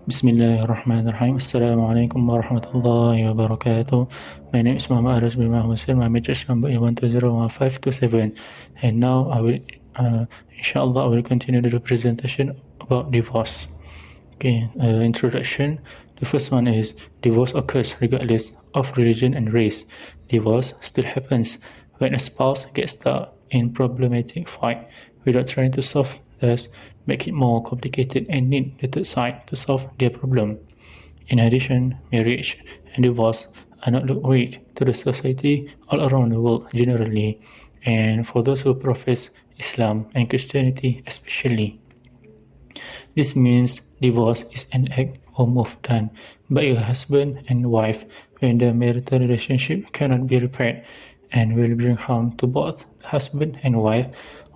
Bismillahirrahmanirrahim. Assalamualaikum warahmatullahi wabarakatuh. My name is Muhammad Aras bin Muhammad Hussein. My matric number is 1201527. And now inshallah, I will continue the presentation about divorce. Okay, introduction. The first one is divorce occurs regardless of religion and race. Divorce still happens when a spouse gets stuck in problematic fight without trying to solve, thus make it more complicated and need the third side to solve their problem. In addition, marriage and divorce are not looked weak to the society all around the world generally, and for those who profess Islam and Christianity especially. This means divorce is an act or move done by a husband and wife when the marital relationship cannot be repaired and will bring harm to both husband and wife,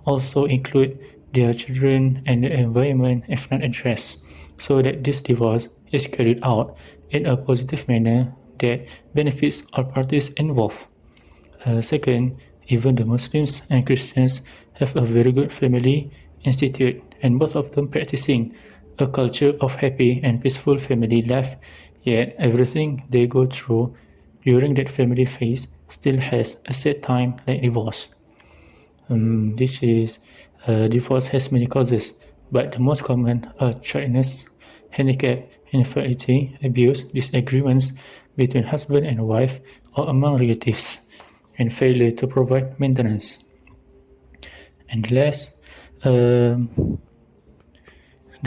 also include their children and the environment if not addressed, so that this divorce is carried out in a positive manner that benefits all parties involved. Second, even the Muslims and Christians have a very good family institute, and both of them practicing a culture of happy and peaceful family life. Yet everything they go through during that family phase still has a set time like divorce. This is divorce has many causes, but the most common are childlessness, handicap, infertility, abuse, disagreements between husband and wife or among relatives, and failure to provide maintenance. And last, the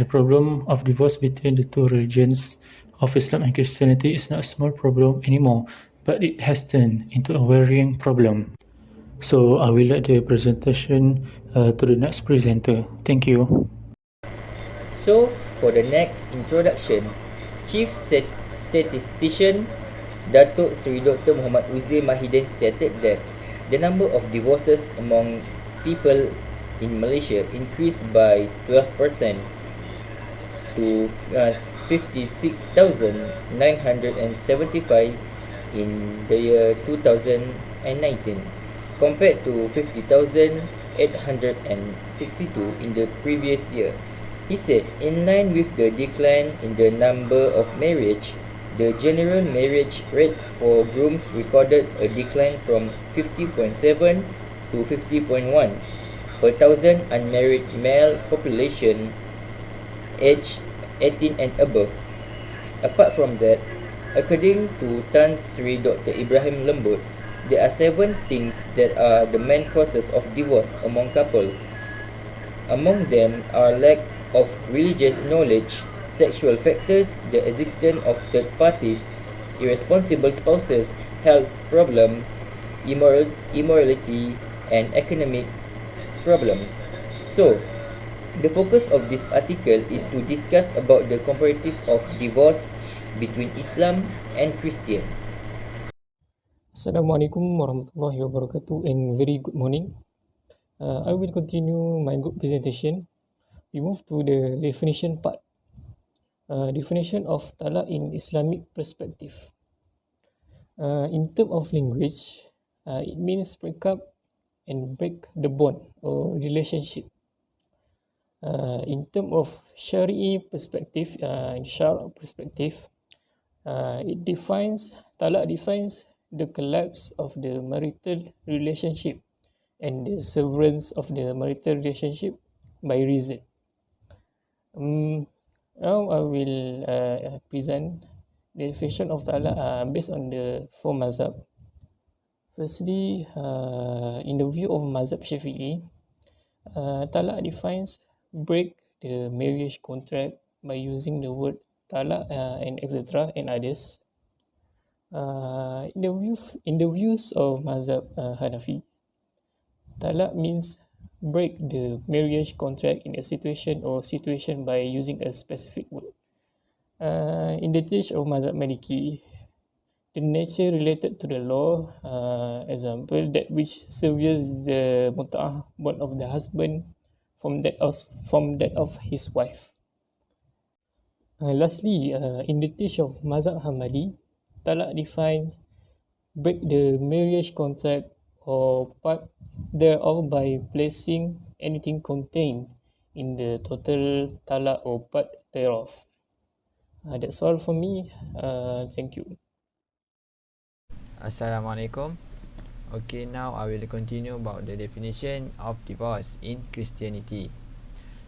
problem of divorce between the two religions of Islam and Christianity is not a small problem anymore, but it has turned into a worrying problem. So I will let the presentation to the next presenter. Thank you. So, for the next introduction, Chief Statistician Datuk Seri Dr. Muhammad Uzair Mahidin stated that the number of divorces among people in Malaysia increased by 12% to 56,975 in the year 2019 compared to 50,862 in the previous year. He said, in line with the decline in the number of marriage, the general marriage rate for grooms recorded a decline from 50.7 to 50.1 per thousand unmarried male population aged 18 and above. Apart from that, according to Tan Sri Dr. Ibrahim Lembut, there are 7 things that are the main causes of divorce among couples. Among them are lack of religious knowledge, sexual factors, the existence of third parties, irresponsible spouses, health problem, immorality, and economic problems. So, the focus of this article is to discuss about the comparative of divorce between Islam and Christian. Assalamualaikum warahmatullahi wabarakatuh and very good morning. I will continue my good presentation. We move to the definition part. Definition of talak in Islamic perspective. In terms of language, it means break up and break the bond or relationship. In terms of Shari'i perspective, talak defines the collapse of the marital relationship and the severance of the marital relationship by reason. Now I will present the definition of talak based on the 4 mazhab. Firstly, in the view of mazhab Syafi'i, talak defines break the marriage contract by using the word talak and etc. and others. In the views of mazhab Hanafi, talak means break the marriage contract in a situation by using a specific word. In the text of mazhab Maliki, the nature related to the law, example, that which severs the mut'ah bond of the husband from that of his wife. Lastly, in the text of mazhab Hanbali, talak defines break the marriage contract or part thereof by placing anything contained in the total talak or part thereof. That's all from me. Thank you. Assalamualaikum. Okay, now I will continue about the definition of divorce in Christianity.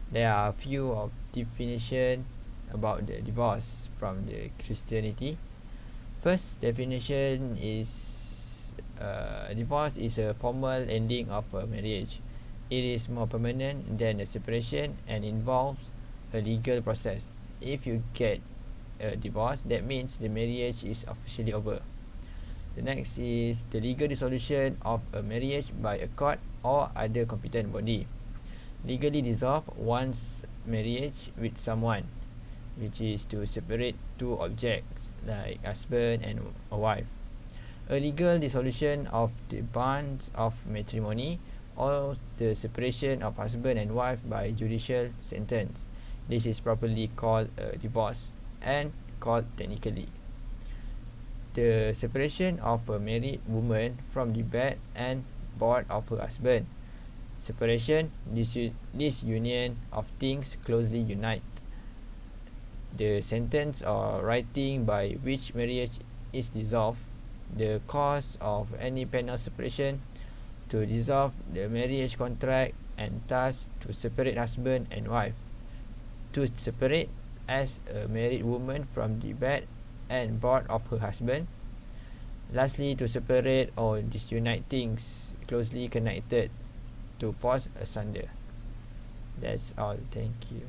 There are a few of definition about the divorce from the Christianity. First definition is divorce is a formal ending of a marriage. It is more permanent than a separation and involves a legal process. If you get a divorce, that means the marriage is officially over. The next is the legal dissolution of a marriage by a court or other competent body. Legally dissolve one's marriage with someone, which is to separate two objects like husband and a wife. A legal dissolution of the bonds of matrimony or the separation of husband and wife by judicial sentence. This is properly called a divorce and called technically. The separation of a married woman from the bed and board of her husband. Separation, disunion of things closely unite. The sentence or writing by which marriage is dissolved. The cause of any penal separation, to dissolve the marriage contract and thus to separate husband and wife. To separate as a married woman from the bed and board of her husband. Lastly, to separate or disunite things closely connected, to force asunder. That's all. Thank you.